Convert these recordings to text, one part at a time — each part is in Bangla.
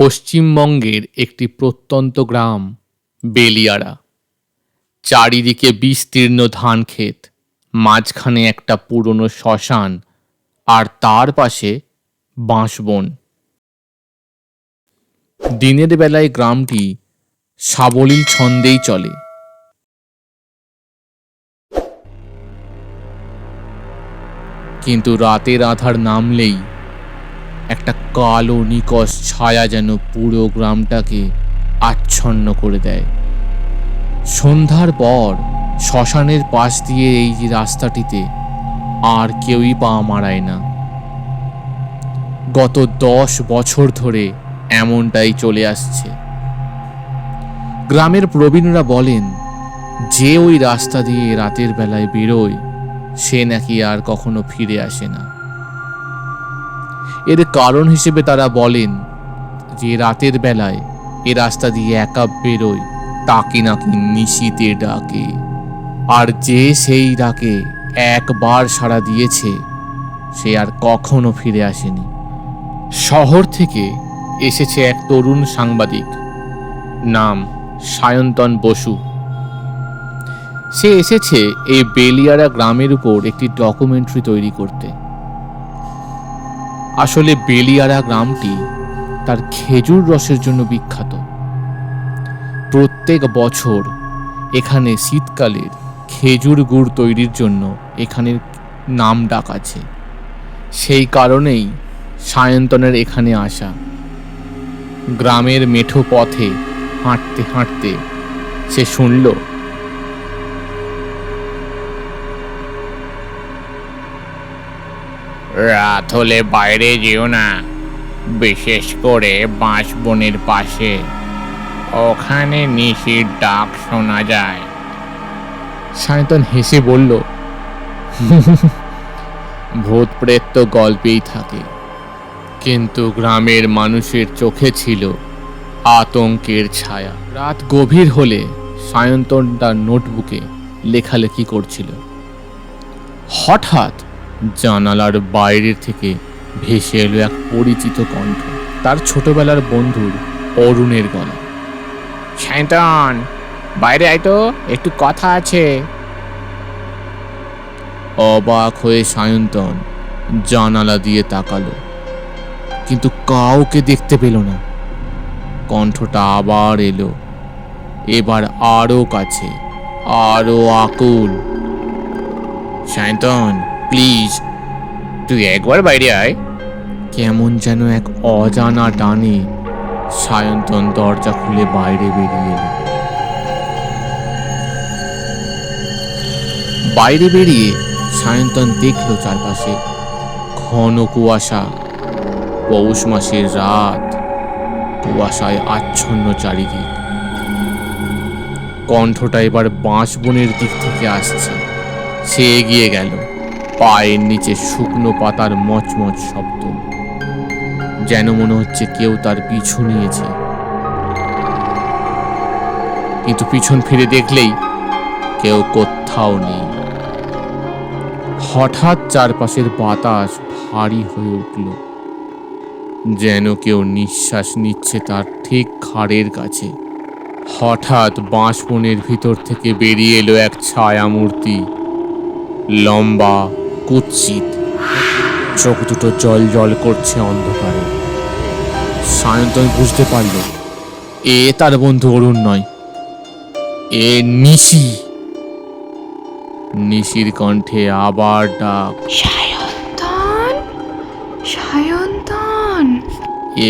পশ্চিমবঙ্গের একটি প্রত্যন্ত গ্রাম বেলিয়ারা। চারিদিকে বিস্তীর্ণ ধান ক্ষেত, মাঝখানে একটা পুরনো শ্মশান, আর তার পাশে বাঁশবন। দিনের বেলায় গ্রামটি সাবলীল ছন্দেই চলে, কিন্তু রাতের আঁধার নামলেই একটা কালো নিকষ ছায়া যেন পুরো গ্রামটাকে আচ্ছন্ন করে দেয়। সন্ধ্যার পর শ্মশানের পাশ দিয়ে এই যে রাস্তাটিতে আর কেউই পা মারায় না। গত 10 বছর ধরে এমনটাই চলে আসছে। গ্রামের প্রবীণরা বলেন, যে ওই রাস্তা দিয়ে রাতের বেলায় বেরোয় সে নাকি আর কখনো ফিরে আসে না। এর কারণ হিসেবে তারা বলেন যে রাতের বেলায় এ রাস্তা দিয়ে একা বেরোয় তাকে নাকি নিশীথে ডাকে, আর যে সেই ডাকে একবার সাড়া দিয়েছে সে আর কখনো ফিরে আসেনি। শহর থেকে এসেছে এক তরুণ সাংবাদিক, নাম সায়ন্তন বসু। সে এসেছে এই বেলিয়ারা গ্রামের উপর একটি ডকুমেন্টারি তৈরি করতে। আসলে বেলিয়ারা গ্রামটি তার খেজুর রসের জন্য বিখ্যাত। প্রত্যেক বছর এখানে শীতকালের খেজুর গুড় তৈরির জন্য এখানের নাম ডাক আছে। সেই কারণেই সায়ন্তনের এখানে আসা। গ্রামের মেঠো পথে হাঁটতে হাঁটতে সে শুনল, রাত হলে বাইরে যেও না, বিশেষ করে বাঁশবনের পাশে। ওখানে নিশির ডাক শোনা যায়। সায়ন্তন হেসে বলল, ভূত প্রেত তো গল্পেই থাকে, কিন্তু গ্রামের মানুষের চোখে ছিল আতঙ্কের ছায়া। রাত গভীর হলে সায়ন্তন তার নোটবুকে লেখালেখি করছিল। হঠাৎ জানালার বাইরের থেকে ভেসে এলো এক পরিচিত কণ্ঠ, তার ছোটবেলার বন্ধুর অরুণের গলা। সায়ন্তন, বাইরে আয় তো, একটু কথা আছে। অবাক হয়ে সায়ন্তন জানালা দিয়ে তাকালো, কিন্তু কাউকে দেখতে পেল না। কণ্ঠটা আবার এলো, এবার আরো কাছে, আরো আকুল। সায়ন্তন, প্লিজ তুই একবার বাইরে আয়। কেমন যেন এক অজানা টানে সায়ন্তন দরজা খুলে বাইরে বেরিয়ে এলো। বাইরে বেরিয়ে সায়ন্তন দেখল চারপাশে ঘন কুয়াশা। পৌষ মাসের রাত, কুয়াশায় আচ্ছন্ন চারিদিক। কণ্ঠটা এবার বাঁশবনের দিক থেকে আসছে। সে এগিয়ে গেল, পায়ের নিচে শুকনো পাতার মচমচ শব্দ, যেন মনে হচ্ছে কেউ তার পিছু নিয়েছে। কিন্তু পিছন ফিরে দেখলেই কেউ কোথাও নেই। হঠাৎ চারপাশের বাতাস ভারী হয়ে উঠল, যেন কেউ নিঃশ্বাস নিচ্ছে তার ঠিক ঘাড়ের কাছে। হঠাৎ বাঁশবনের ভিতর থেকে বেরিয়ে এলো এক ছায়া মূর্তি, লম্বা, কুৎসিত, চোখ দুটো জল জল করছে অন্ধকারে। সায়ন্তন বুঝতে পারল এ তার বন্ধু অরুণ নয়, এ নিশি। নিশির কণ্ঠে আবার ডাক, সায়ন্তন, সায়ন্তন।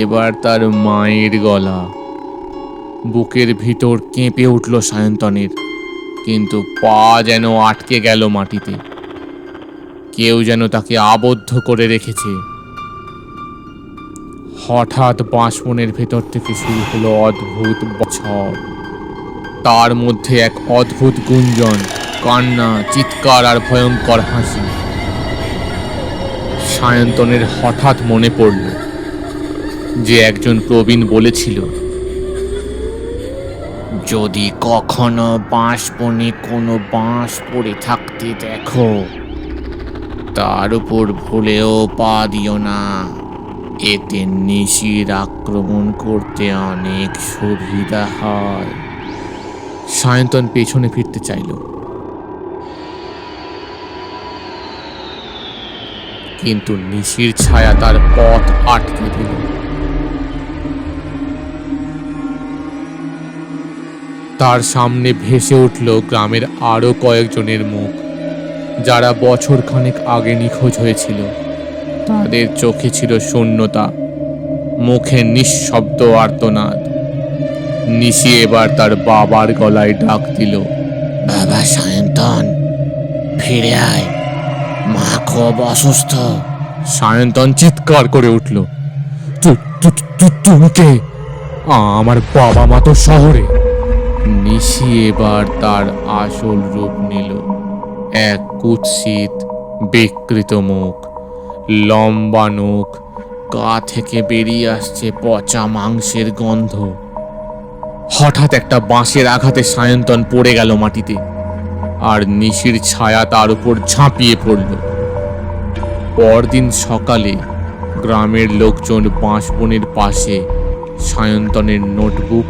এবার তার মায়ের গলা। বুকের ভিতর কেঁপে উঠল সায়ন্তনের, কিন্তু পা যেন আটকে গেল মাটিতে। কেউ যেন তাকে আবদ্ধ করে রেখেছে। হঠাৎ বাঁশবনের ভেতর থেকে শুরু হলো অদ্ভুত বছর। তার মধ্যে এক অদ্ভুত গুঞ্জন, কান্না, চিৎকার আর ভয়ঙ্কর হাসি। সায়ন্তনের হঠাৎ মনে পড়ল যে একজন প্রবীণ বলেছিল, যদি কখনো বাঁশবনে কোনো বাঁশ পড়ে থাকতে দেখো, তার উপর ভুলেও পা দিও না। এতে নিশির আক্রমণ করতে অনেক সুবিধা হয়। সায়ন্তন পেছনে ফিরতে চাইল, কিন্তু নিশির ছায়া তার পথ আটকে দিল। তার সামনে ভেসে উঠল গ্রামের আরো কয়েকজনের মুখ, যারা বছর খানেক আগে নিখোঁজ হয়েছিল। তাদের চোখে ছিল শূন্যতা, মুখে নিঃশব্দ আর্তনাদ। নিশি এবার তার বাবার গলায় ডাক দিল, বাবা সায়ন্তন, ফিরে আয়, মা খুব অসুস্থ। সায়ন্তন চিৎকার করে উঠল, তুমি কে? আমার বাবা মা তো শহরে। নিশি এবার তার আসল রূপ নিল। এক কুৎসিত বিকৃত মুখ, লম্বা নখ, গা থেকে বেরিয়ে আসছে পচা মাংসের গন্ধ। হঠাৎ একটা বাঁশের আঘাতে সায়ন্তন পড়ে গেল মাটিতে, আর নিশির ছায়া তার উপর ঝাঁপিয়ে পড়ল। পরদিন সকালে গ্রামের লোকজন বাঁশবনের পাশে সায়ন্তনের নোটবুক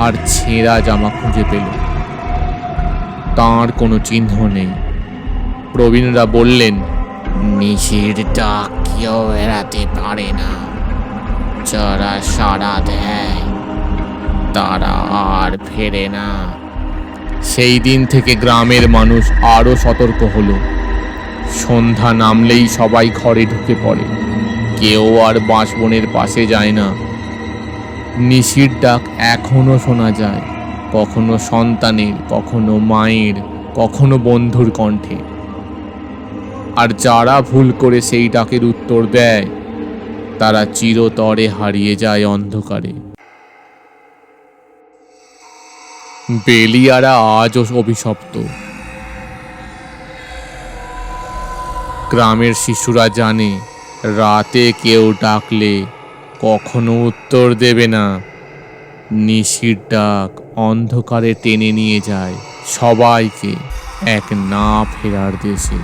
আর ছেঁড়া জামা খুঁজে পেল। তাঁর কোনো চিহ্ন নেই। প্রবীণরা বললেন, নিশির ডাক কেউ এড়াতে পারে না। যারা সাড়া দেয় তারা আর ফেরে না। সেই দিন থেকে গ্রামের মানুষ আরো সতর্ক হলো। সন্ধ্যা নামলেই সবাই ঘরে ঢুকে পড়ে, কেউ আর বাঁশবনের পাশে যায় না। নিশির ডাক এখনো শোনা যায়, কখনো সন্তানের, কখনো মায়ের, কখনো বন্ধুর কণ্ঠে। আর যারা ভুল করে সেই ডাকের উত্তর দেয়, তারা চিরতরে হারিয়ে যায় অন্ধকারে। বেলিয়ারা আজও অভিশপ্ত। গ্রামের শিশুরা জানে, রাতে কেউ ডাকলে কখনো উত্তর দেবে না। নিশির ডাক অন্ধকারে টেনে নিয়ে যায় সবাইকে এক না ফেরার দেশে,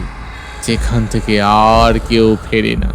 যেখান থেকে আর কেউ ফেরে না।